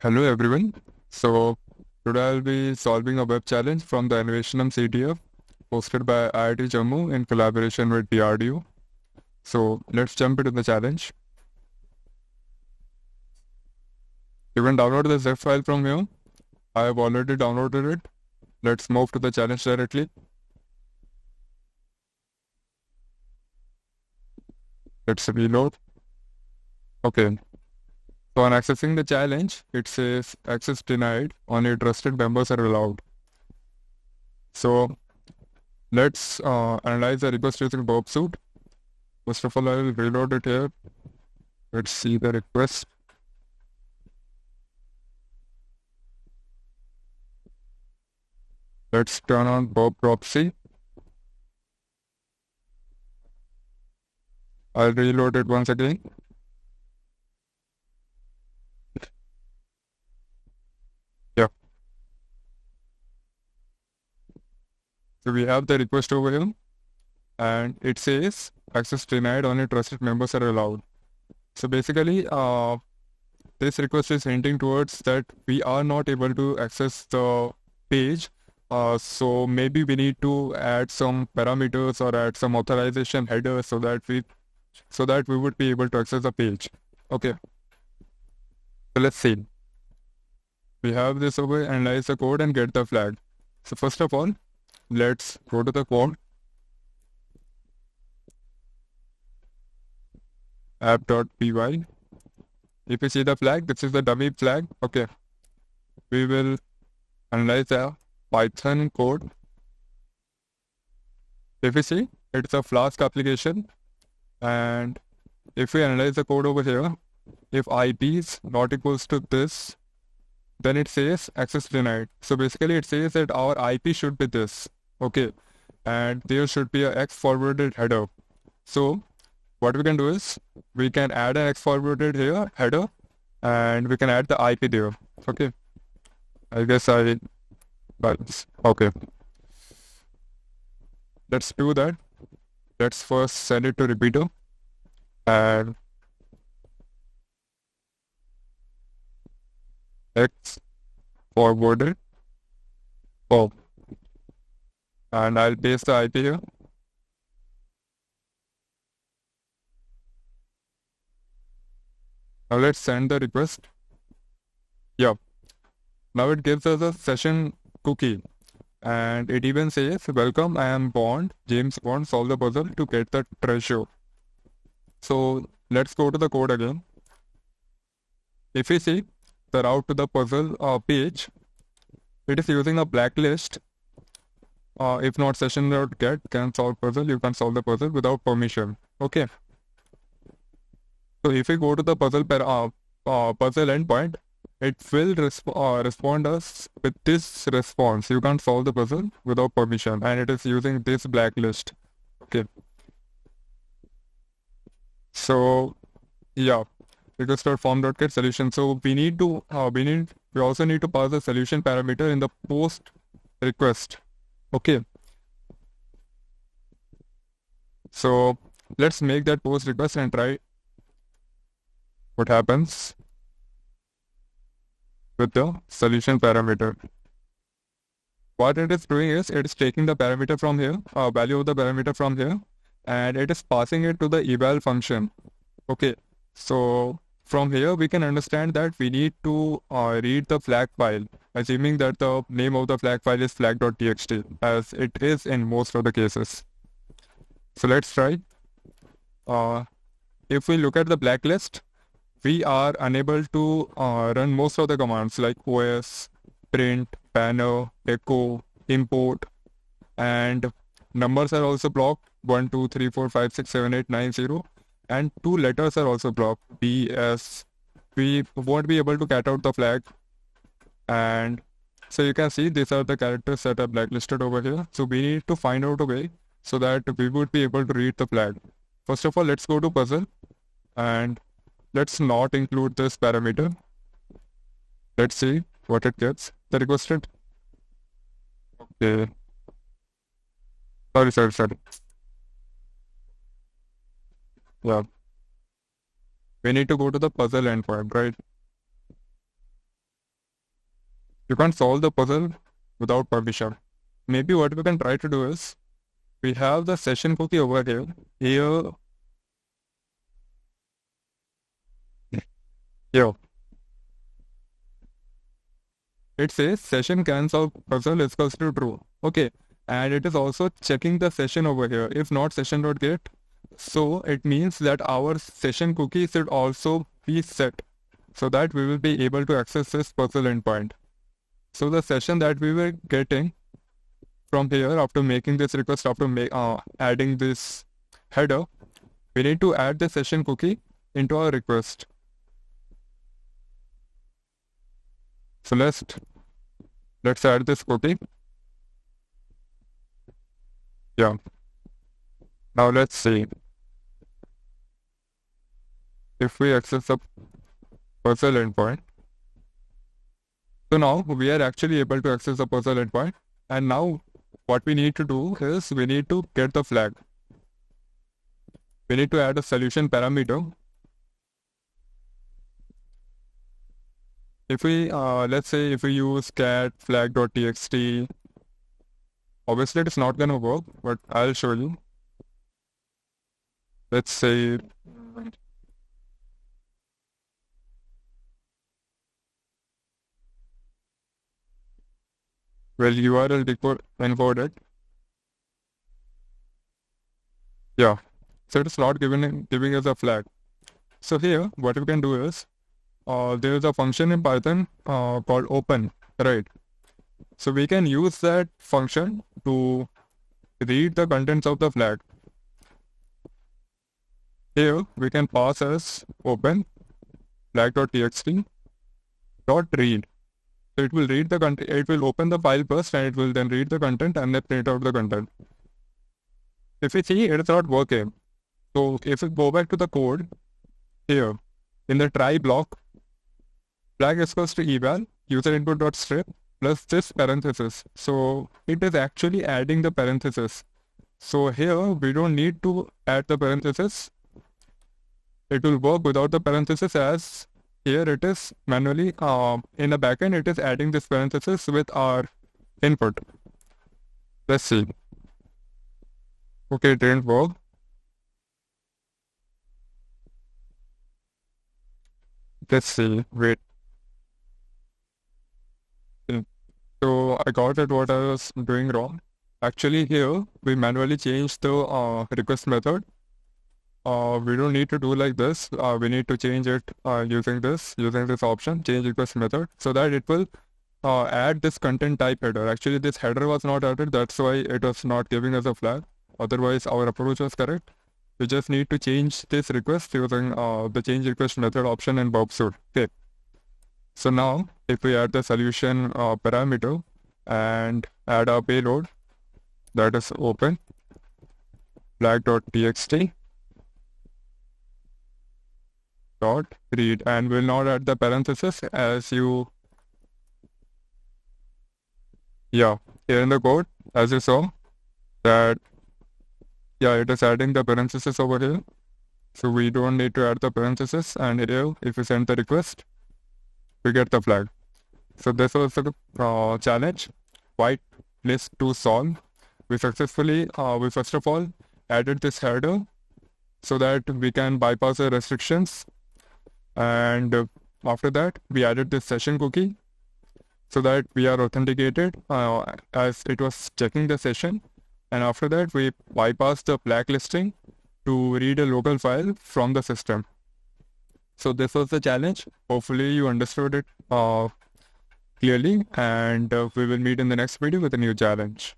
Hello everyone. So today I'll be solving a web challenge from the Innovationum CTF hosted by IIT Jammu in collaboration with DRDO. So let's jump into the challenge. You can download the zip file from here. I have already downloaded it. Let's move to the challenge directly. Let's reload. Okay. So on accessing the challenge, it says access denied. Only trusted members are allowed. So let's analyze the request using Bob Suite. First of all, I will reload it here. Let's see the request. Let's turn on Bob Proxy. I'll reload it once again. Yeah. So we have the request over here and it says access denied, only trusted members are allowed. So basically, this request is hinting towards that we are not able to access the page. So maybe we need to add some parameters or add some authorization headers so that we would be able to access the page. Okay. So let's see. We have this over, analyze the code and get the flag. So first of all, let's go to the code. App.py. If you see the flag, this is the dummy flag. Okay. We will analyze the Python code. If you see, it's a Flask application. And if we analyze the code over here, if IP is not equals to this, then it says access denied. So basically it says that our IP should be this. Okay. And there should be a X forwarded header. So what we can do is we can add an X forwarded here header and we can add the IP there. Okay. I guess okay. Let's do that. Let's first send it to repeater and X forwarded. Oh, and I'll paste the IP here. Now let's send the request. Yeah. Now it gives us a session cookie. And it even says, welcome, I am Bond, James Bond, solve the puzzle to get the treasure. So let's go to the code again. If you see the route to the puzzle page, it is using a blacklist. If not session.get can solve puzzle, you can solve the puzzle without permission. Okay. So if we go to the puzzle puzzle endpoint, it will respond us with this response. You can't solve the puzzle without permission, and it is using this blacklist. Okay. So yeah, request.form.get solution. So we also need to pass the solution parameter in the post request. Okay. So let's make that post request and try what happens with the solution parameter. What it is doing is it is taking the parameter from here, value of the parameter from here, and it is passing it to the eval function. Okay, so from here we can understand that we need to read the flag file, assuming that the name of the flag file is flag.txt, as it is in most of the cases. So let's try. If we look at the blacklist, we are unable to run most of the commands like os, print, banner, echo, import, and numbers are also blocked 1, 2, 3, 4, 5, 6, 7, 8, 9, 0, and 2 letters are also blocked B, S. We won't be able to cat out the flag, and so you can see these are the characters that are blacklisted over here. So we need to find out a way so that we would be able to read the flag. First of all, let's go to puzzle and let's not include this parameter. Let's see what it gets. The requested. Okay. Sorry. Yeah. We need to go to the puzzle endpoint, right? You can't solve the puzzle without permission. Maybe what we can try to do is, we have the session cookie over here. Here, it says session can solve puzzle is equals to true. Okay, and it is also checking the session over here. If not session.get, so it means that our session cookie should also be set so that we will be able to access this puzzle endpoint. So the session that we were getting from here after making this request, after adding this header, we need to add the session cookie into our request. So let's add this cookie. Yeah. Now let's see if we access the puzzle endpoint. So now we are actually able to access the puzzle endpoint, and now what we need to do is we need to get the flag. We need to add a solution parameter. If we let's say if we use cat flag.txt, obviously it's not gonna work, but I'll show you. Let's say URL encoded. Yeah, so it's not giving us a flag. So here what we can do is there is a function in Python called open, right? So we can use that function to read the contents of the flag. Here we can pass as open flag.txt dot read. So it will read the content. It will open the file first, and it will then read the content and then print out the content. If we see it is not working, so if we go back to the code here in the try block, flag is equals to eval user input dot strip plus this parenthesis. So it is actually adding the parenthesis. So here we don't need to add the parenthesis. It will work without the parenthesis, as here it is manually in the backend it is adding this parenthesis with our input. Let's see. Okay, it didn't work. Let's see. Wait. So I got it what I was doing wrong. Actually here we manually changed the request method. We don't need to do like this. We need to change it using this option, change request method, so that it will add this content type header. Actually this header was not added, that's why it was not giving us a flag. Otherwise our approach was correct. We just need to change this request using the change request method option in Bob Suite. Okay. So now if we add the solution parameter and add our payload, that is open flag.txt dot read, and will not add the parenthesis as you, yeah, here in the code as you saw that, yeah, it is adding the parenthesis over here. So we don't need to add the parenthesis, and here if we send the request, we get the flag. So this was the challenge, white list to solve. We successfully, we first of all added this header so that we can bypass the restrictions, and after that we added this session cookie so that we are authenticated as it was checking the session, and after that we bypassed the blacklisting to read a local file from the system. So this was the challenge. Hopefully you understood it clearly, and we will meet in the next video with a new challenge.